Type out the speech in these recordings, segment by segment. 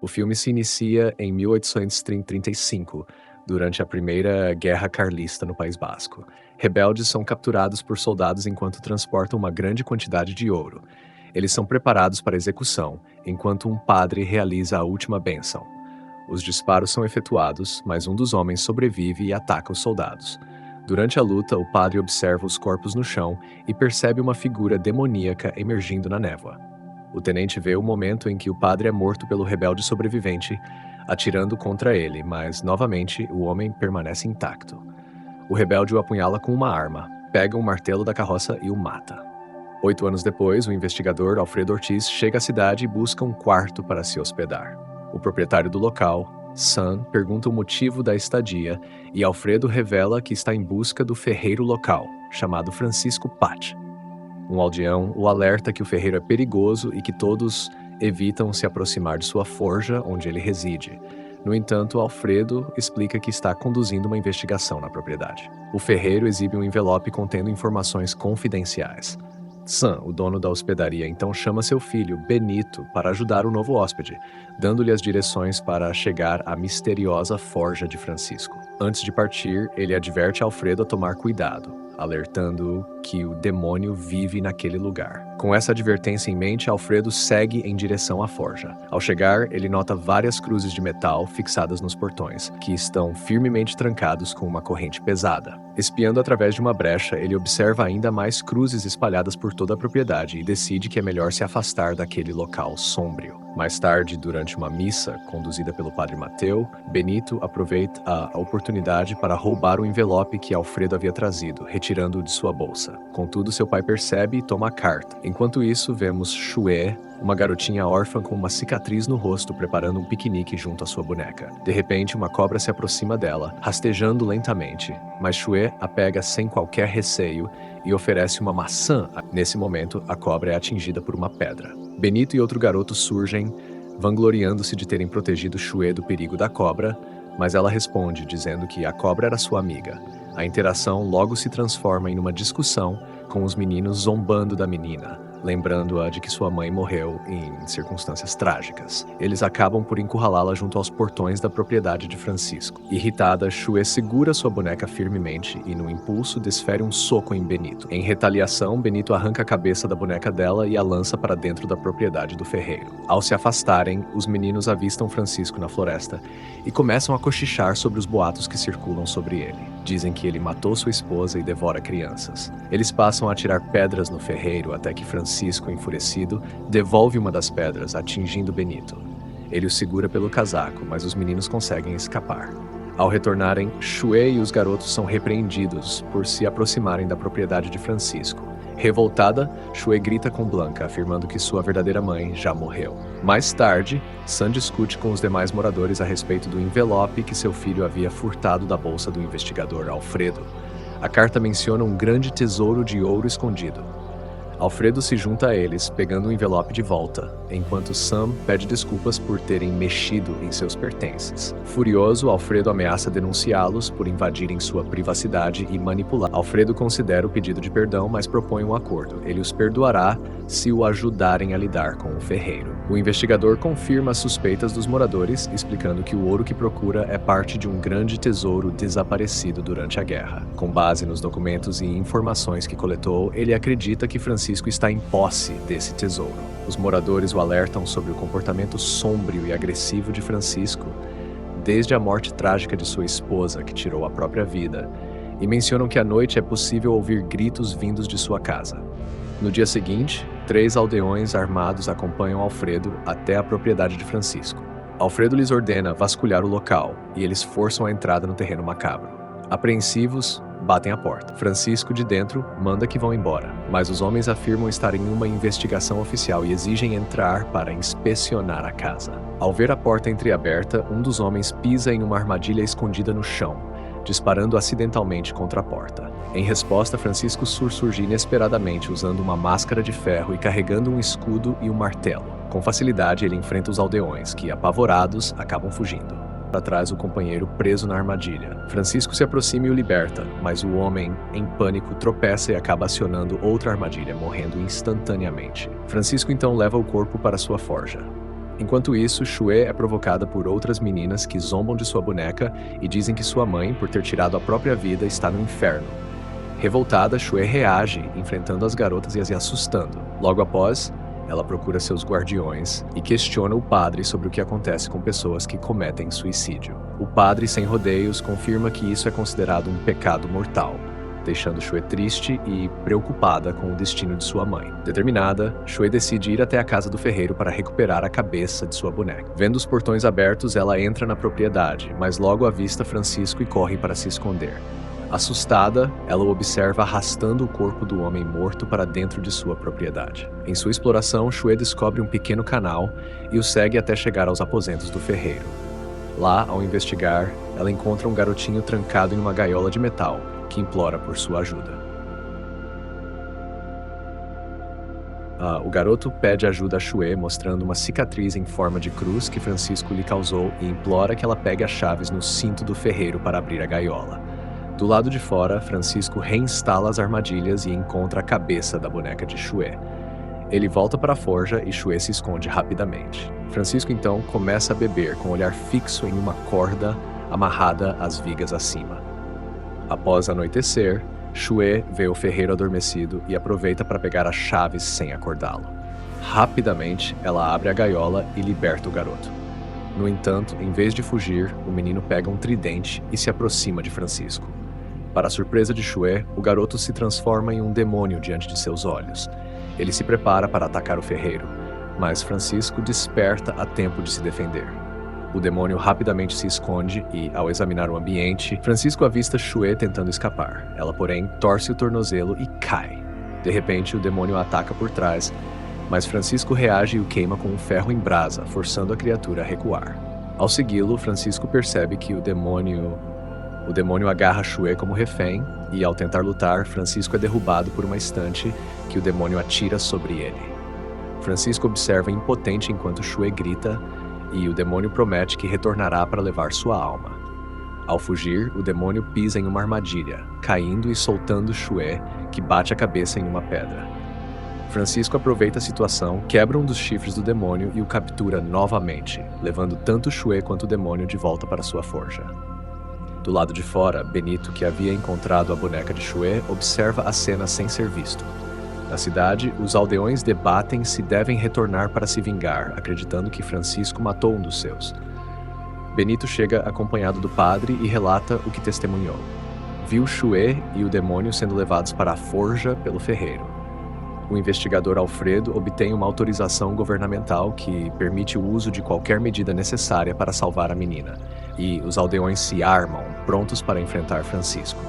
O filme se inicia em 1835, durante a Primeira Guerra Carlista no País Basco. Rebeldes são capturados por soldados enquanto transportam uma grande quantidade de ouro. Eles são preparados para execução, enquanto um padre realiza a última bênção. Os disparos são efetuados, mas um dos homens sobrevive e ataca os soldados. Durante a luta, o padre observa os corpos no chão e percebe uma figura demoníaca emergindo na névoa. O tenente vê o momento em que o padre é morto pelo rebelde sobrevivente, atirando contra ele, mas, novamente, o homem permanece intacto. O rebelde o apunhala com uma arma, pega um martelo da carroça e o mata. 8 anos depois, o investigador Alfredo Ortiz chega à cidade e busca um quarto para se hospedar. O proprietário do local, Sam, pergunta o motivo da estadia e Alfredo revela que está em busca do ferreiro local, chamado Francisco Pat. Um aldeão o alerta que o ferreiro é perigoso e que todos evitam se aproximar de sua forja, onde ele reside. No entanto, Alfredo explica que está conduzindo uma investigação na propriedade. O ferreiro exibe um envelope contendo informações confidenciais. Sam, o dono da hospedaria, então chama seu filho, Benito, para ajudar o novo hóspede, dando-lhe as direções para chegar à misteriosa forja de Francisco. Antes de partir, ele adverte Alfredo a tomar cuidado, alertando-o que o demônio vive naquele lugar. Com essa advertência em mente, Alfredo segue em direção à forja. Ao chegar, ele nota várias cruzes de metal fixadas nos portões, que estão firmemente trancados com uma corrente pesada. Espiando através de uma brecha, ele observa ainda mais cruzes espalhadas por toda a propriedade e decide que é melhor se afastar daquele local sombrio. Mais tarde, durante uma missa conduzida pelo padre Mateu, Benito aproveita a oportunidade para roubar o envelope que Alfredo havia trazido, retirando-o de sua bolsa. Contudo, seu pai percebe e toma a carta. Enquanto isso, vemos Chue, uma garotinha órfã com uma cicatriz no rosto, preparando um piquenique junto à sua boneca. De repente, uma cobra se aproxima dela, rastejando lentamente, mas Chue a pega sem qualquer receio e oferece uma maçã. Nesse momento, a cobra é atingida por uma pedra. Benito e outro garoto surgem, vangloriando-se de terem protegido Chue do perigo da cobra, mas ela responde, dizendo que a cobra era sua amiga. A interação logo se transforma em uma discussão, com os meninos zombando da menina, lembrando-a de que sua mãe morreu em circunstâncias trágicas. Eles acabam por encurralá-la junto aos portões da propriedade de Francisco. Irritada, Chue segura sua boneca firmemente e, no impulso, desfere um soco em Benito. Em retaliação, Benito arranca a cabeça da boneca dela e a lança para dentro da propriedade do ferreiro. Ao se afastarem, os meninos avistam Francisco na floresta e começam a cochichar sobre os boatos que circulam sobre ele. Dizem que ele matou sua esposa e devora crianças. Eles passam a atirar pedras no ferreiro até que Francisco, enfurecido, devolve uma das pedras, atingindo Benito. Ele o segura pelo casaco, mas os meninos conseguem escapar. Ao retornarem, Chue e os garotos são repreendidos por se aproximarem da propriedade de Francisco. Revoltada, Chue grita com Blanca, afirmando que sua verdadeira mãe já morreu. Mais tarde, Sam discute com os demais moradores a respeito do envelope que seu filho havia furtado da bolsa do investigador Alfredo. A carta menciona um grande tesouro de ouro escondido. Alfredo se junta a eles, pegando o envelope de volta, enquanto Sam pede desculpas por terem mexido em seus pertences. Furioso, Alfredo ameaça denunciá-los por invadirem sua privacidade e manipular. Alfredo considera o pedido de perdão, mas propõe um acordo. Ele os perdoará se o ajudarem a lidar com o ferreiro. O investigador confirma as suspeitas dos moradores, explicando que o ouro que procura é parte de um grande tesouro desaparecido durante a guerra. Com base nos documentos e informações que coletou, ele acredita que Francisco está em posse desse tesouro. Os moradores o alertam sobre o comportamento sombrio e agressivo de Francisco, desde a morte trágica de sua esposa, que tirou a própria vida, e mencionam que à noite é possível ouvir gritos vindos de sua casa. No dia seguinte, 3 aldeões armados acompanham Alfredo até a propriedade de Francisco. Alfredo lhes ordena vasculhar o local, e eles forçam a entrada no terreno macabro. Apreensivos, batem a porta. Francisco, de dentro, manda que vão embora, mas os homens afirmam estar em uma investigação oficial e exigem entrar para inspecionar a casa. Ao ver a porta entreaberta, um dos homens pisa em uma armadilha escondida no chão, disparando acidentalmente contra a porta. Em resposta, Francisco surge inesperadamente usando uma máscara de ferro e carregando um escudo e um martelo. Com facilidade, ele enfrenta os aldeões, que, apavorados, acabam fugindo. Atrás, o companheiro preso na armadilha. Francisco se aproxima e o liberta, mas o homem, em pânico, tropeça e acaba acionando outra armadilha, morrendo instantaneamente. Francisco então leva o corpo para sua forja. Enquanto isso, Shue é provocada por outras meninas que zombam de sua boneca e dizem que sua mãe, por ter tirado a própria vida, está no inferno. Revoltada, Shue reage, enfrentando as garotas e as assustando. Logo após, ela procura seus guardiões e questiona o padre sobre o que acontece com pessoas que cometem suicídio. O padre, sem rodeios, confirma que isso é considerado um pecado mortal, deixando Shue triste e preocupada com o destino de sua mãe. Determinada, Shue decide ir até a casa do ferreiro para recuperar a cabeça de sua boneca. Vendo os portões abertos, ela entra na propriedade, mas logo avista Francisco e corre para se esconder. Assustada, ela o observa arrastando o corpo do homem morto para dentro de sua propriedade. Em sua exploração, Shue descobre um pequeno canal e o segue até chegar aos aposentos do ferreiro. Lá, ao investigar, ela encontra um garotinho trancado em uma gaiola de metal, que implora por sua ajuda. O garoto pede ajuda a Shue, mostrando uma cicatriz em forma de cruz que Francisco lhe causou e implora que ela pegue as chaves no cinto do ferreiro para abrir a gaiola. Do lado de fora, Francisco reinstala as armadilhas e encontra a cabeça da boneca de Shue. Ele volta para a forja e Shue se esconde rapidamente. Francisco então começa a beber com o olhar fixo em uma corda amarrada às vigas acima. Após anoitecer, Shue vê o ferreiro adormecido e aproveita para pegar as chaves sem acordá-lo. Rapidamente, ela abre a gaiola e liberta o garoto. No entanto, em vez de fugir, o menino pega um tridente e se aproxima de Francisco. Para a surpresa de Shue, o garoto se transforma em um demônio diante de seus olhos. Ele se prepara para atacar o ferreiro, mas Francisco desperta a tempo de se defender. O demônio rapidamente se esconde e, ao examinar o ambiente, Francisco avista Shue tentando escapar. Ela, porém, torce o tornozelo e cai. De repente, o demônio a ataca por trás, mas Francisco reage e o queima com um ferro em brasa, forçando a criatura a recuar. Ao segui-lo, Francisco percebe que o demônio agarra Shue como refém e, ao tentar lutar, Francisco é derrubado por uma estante que o demônio atira sobre ele. Francisco observa impotente enquanto Shue grita e o demônio promete que retornará para levar sua alma. Ao fugir, o demônio pisa em uma armadilha, caindo e soltando Shue, que bate a cabeça em uma pedra. Francisco aproveita a situação, quebra um dos chifres do demônio e o captura novamente, levando tanto Shue quanto o demônio de volta para sua forja. Do lado de fora, Benito, que havia encontrado a boneca de Shue, observa a cena sem ser visto. Na cidade, os aldeões debatem se devem retornar para se vingar, acreditando que Francisco matou um dos seus. Benito chega acompanhado do padre e relata o que testemunhou. Viu Shue e o demônio sendo levados para a forja pelo ferreiro. O investigador Alfredo obtém uma autorização governamental que permite o uso de qualquer medida necessária para salvar a menina, e os aldeões se armam, prontos para enfrentar Francisco.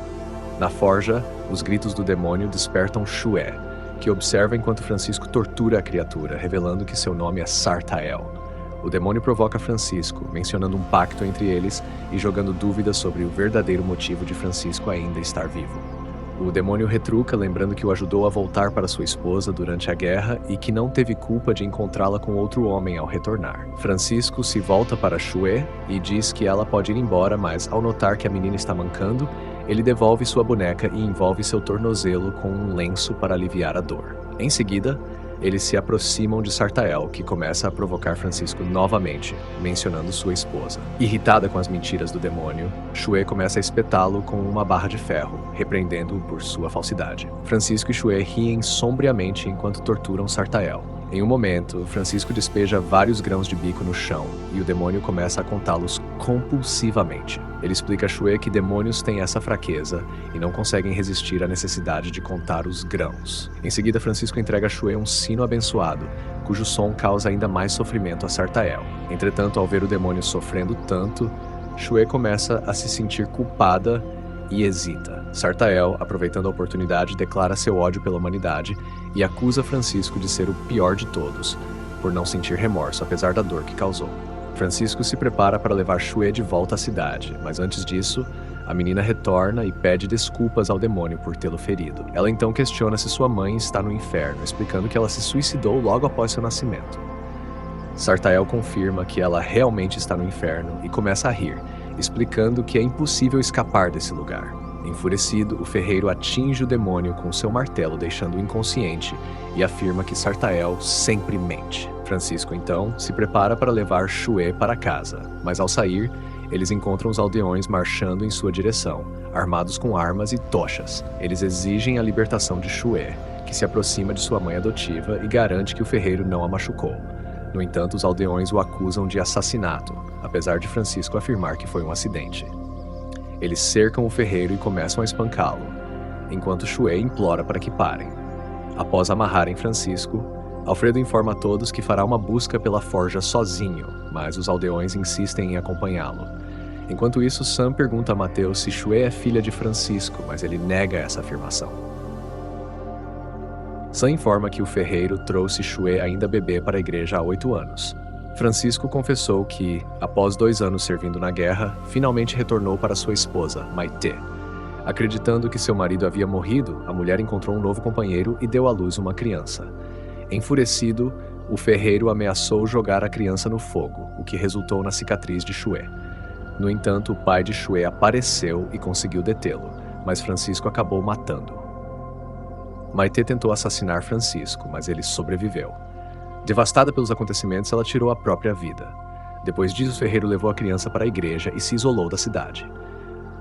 Na forja, os gritos do demônio despertam Shue, que observa enquanto Francisco tortura a criatura, revelando que seu nome é Sartael. O demônio provoca Francisco, mencionando um pacto entre eles e jogando dúvidas sobre o verdadeiro motivo de Francisco ainda estar vivo. O demônio retruca, lembrando que o ajudou a voltar para sua esposa durante a guerra e que não teve culpa de encontrá-la com outro homem ao retornar. Francisco se volta para Shue e diz que ela pode ir embora, mas ao notar que a menina está mancando, ele devolve sua boneca e envolve seu tornozelo com um lenço para aliviar a dor. Em seguida, eles se aproximam de Sartael, que começa a provocar Francisco novamente, mencionando sua esposa. Irritada com as mentiras do demônio, Shue começa a espetá-lo com uma barra de ferro, repreendendo-o por sua falsidade. Francisco e Shue riem sombriamente enquanto torturam Sartael. Em um momento, Francisco despeja vários grãos de bico no chão e o demônio começa a contá-los compulsivamente. Ele explica a Shue que demônios têm essa fraqueza e não conseguem resistir à necessidade de contar os grãos. Em seguida, Francisco entrega a Shue um sino abençoado, cujo som causa ainda mais sofrimento a Sartael. Entretanto, ao ver o demônio sofrendo tanto, Shue começa a se sentir culpada e hesita. Sartael, aproveitando a oportunidade, declara seu ódio pela humanidade e acusa Francisco de ser o pior de todos, por não sentir remorso apesar da dor que causou. Francisco se prepara para levar Shue de volta à cidade, mas antes disso, a menina retorna e pede desculpas ao demônio por tê-lo ferido. Ela então questiona se sua mãe está no inferno, explicando que ela se suicidou logo após seu nascimento. Sartael confirma que ela realmente está no inferno e começa a rir, explicando que é impossível escapar desse lugar. Enfurecido, o ferreiro atinge o demônio com seu martelo, deixando-o inconsciente, e afirma que Sartael sempre mente. Francisco, então, se prepara para levar Shue para casa, mas ao sair, eles encontram os aldeões marchando em sua direção, armados com armas e tochas. Eles exigem a libertação de Shue, que se aproxima de sua mãe adotiva e garante que o ferreiro não a machucou. No entanto, os aldeões o acusam de assassinato, apesar de Francisco afirmar que foi um acidente. Eles cercam o ferreiro e começam a espancá-lo, enquanto Shue implora para que parem. Após amarrarem Francisco, Alfredo informa a todos que fará uma busca pela forja sozinho, mas os aldeões insistem em acompanhá-lo. Enquanto isso, Sam pergunta a Mateus se Shue é filha de Francisco, mas ele nega essa afirmação. Sam informa que o ferreiro trouxe Shue ainda bebê para a igreja há 8 anos. Francisco confessou que, após 2 anos servindo na guerra, finalmente retornou para sua esposa, Maite. Acreditando que seu marido havia morrido, a mulher encontrou um novo companheiro e deu à luz uma criança. Enfurecido, o ferreiro ameaçou jogar a criança no fogo, o que resultou na cicatriz de Shue. No entanto, o pai de Shue apareceu e conseguiu detê-lo, mas Francisco acabou matando. Maite tentou assassinar Francisco, mas ele sobreviveu. Devastada pelos acontecimentos, ela tirou a própria vida. Depois disso, o ferreiro levou a criança para a igreja e se isolou da cidade.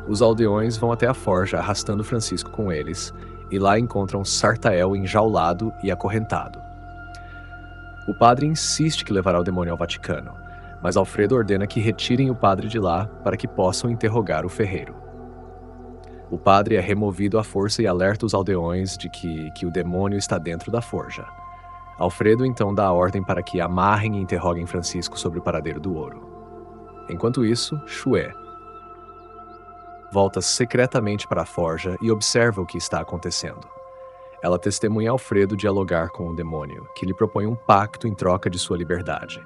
Os aldeões vão até a forja arrastando Francisco com eles, e lá encontram Sartael enjaulado e acorrentado. O padre insiste que levará o demônio ao Vaticano, mas Alfredo ordena que retirem o padre de lá para que possam interrogar o ferreiro. O padre é removido à força e alerta os aldeões de que o demônio está dentro da forja. Alfredo então dá a ordem para que amarrem e interroguem Francisco sobre o paradeiro do ouro. Enquanto isso, Shue volta secretamente para a forja e observa o que está acontecendo. Ela testemunha Alfredo dialogar com o demônio, que lhe propõe um pacto em troca de sua liberdade.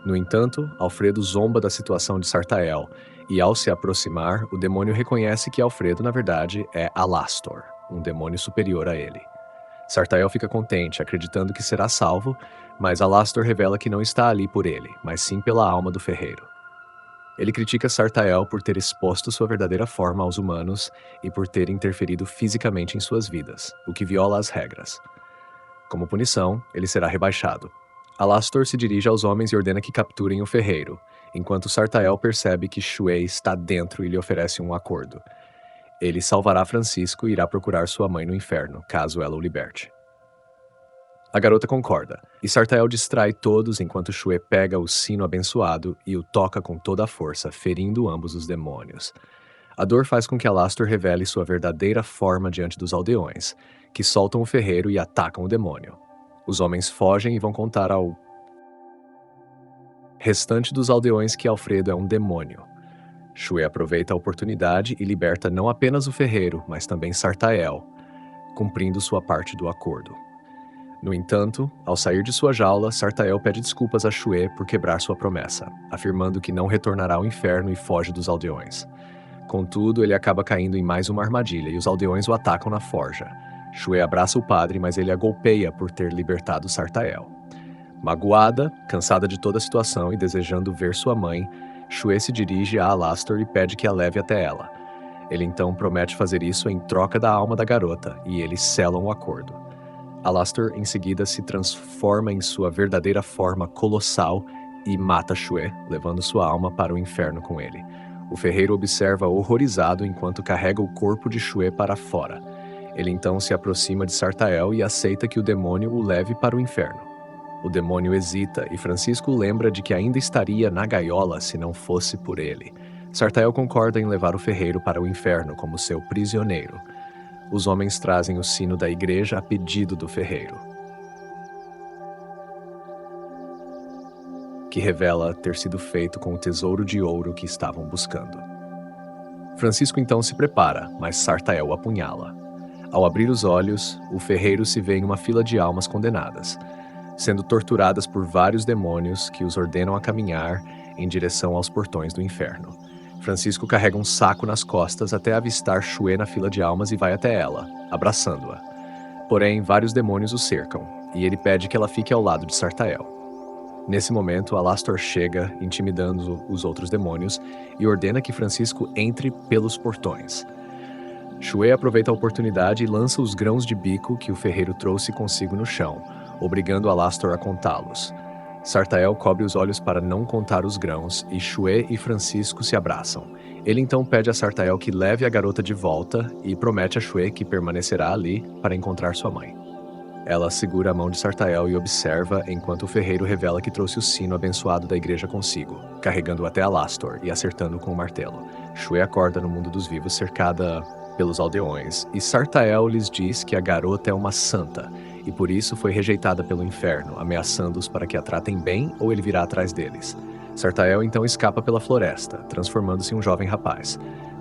No entanto, Alfredo zomba da situação de Sartael, e ao se aproximar, o demônio reconhece que Alfredo, na verdade, é Alastor, um demônio superior a ele. Sartael fica contente, acreditando que será salvo, mas Alastor revela que não está ali por ele, mas sim pela alma do ferreiro. Ele critica Sartael por ter exposto sua verdadeira forma aos humanos e por ter interferido fisicamente em suas vidas, o que viola as regras. Como punição, ele será rebaixado. Alastor se dirige aos homens e ordena que capturem o ferreiro, enquanto Sartael percebe que Shue está dentro e lhe oferece um acordo. Ele salvará Francisco e irá procurar sua mãe no inferno, caso ela o liberte. A garota concorda, e Sartael distrai todos enquanto Shue pega o sino abençoado e o toca com toda a força, ferindo ambos os demônios. A dor faz com que Alastor revele sua verdadeira forma diante dos aldeões, que soltam o ferreiro e atacam o demônio. Os homens fogem e vão contar ao restante dos aldeões que Alfredo é um demônio. Shue aproveita a oportunidade e liberta não apenas o ferreiro, mas também Sartael, cumprindo sua parte do acordo. No entanto, ao sair de sua jaula, Sartael pede desculpas a Shue por quebrar sua promessa, afirmando que não retornará ao inferno e foge dos aldeões. Contudo, ele acaba caindo em mais uma armadilha e os aldeões o atacam na forja. Shue abraça o padre, mas ele a golpeia por ter libertado Sartael. Magoada, cansada de toda a situação e desejando ver sua mãe, Shue se dirige a Alastor e pede que a leve até ela. Ele então promete fazer isso em troca da alma da garota, e eles selam o acordo. Alastor em seguida se transforma em sua verdadeira forma colossal e mata Shue, levando sua alma para o inferno com ele. O ferreiro observa horrorizado enquanto carrega o corpo de Shue para fora. Ele então se aproxima de Sartael e aceita que o demônio o leve para o inferno. O demônio hesita e Francisco lembra de que ainda estaria na gaiola se não fosse por ele. Sartael concorda em levar o ferreiro para o inferno como seu prisioneiro. Os homens trazem o sino da igreja a pedido do ferreiro, que revela ter sido feito com o tesouro de ouro que estavam buscando. Francisco então se prepara, mas Sartael o apunhala. Ao abrir os olhos, o ferreiro se vê em uma fila de almas condenadas, sendo torturadas por vários demônios que os ordenam a caminhar em direção aos portões do inferno. Francisco carrega um saco nas costas até avistar Shue na fila de almas e vai até ela, abraçando-a. Porém, vários demônios o cercam, e ele pede que ela fique ao lado de Sartael. Nesse momento, Alastor chega, intimidando os outros demônios, e ordena que Francisco entre pelos portões. Shue aproveita a oportunidade e lança os grãos de bico que o ferreiro trouxe consigo no chão, obrigando Alastor a contá-los. Sartael cobre os olhos para não contar os grãos e Shue e Francisco se abraçam. Ele então pede a Sartael que leve a garota de volta e promete a Shue que permanecerá ali para encontrar sua mãe. Ela segura a mão de Sartael e observa enquanto o ferreiro revela que trouxe o sino abençoado da igreja consigo, carregando-o até Alastor e acertando com o martelo. Shue acorda no mundo dos vivos cercada pelos aldeões, e Sartael lhes diz que a garota é uma santa, e por isso foi rejeitada pelo inferno, ameaçando-os para que a tratem bem ou ele virá atrás deles. Sartael então escapa pela floresta, transformando-se em um jovem rapaz.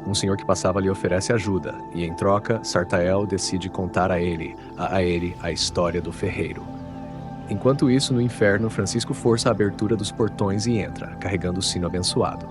Um senhor que passava lhe oferece ajuda, e em troca, Sartael decide contar a ele a história do ferreiro. Enquanto isso, no inferno, Francisco força a abertura dos portões e entra, carregando o sino abençoado.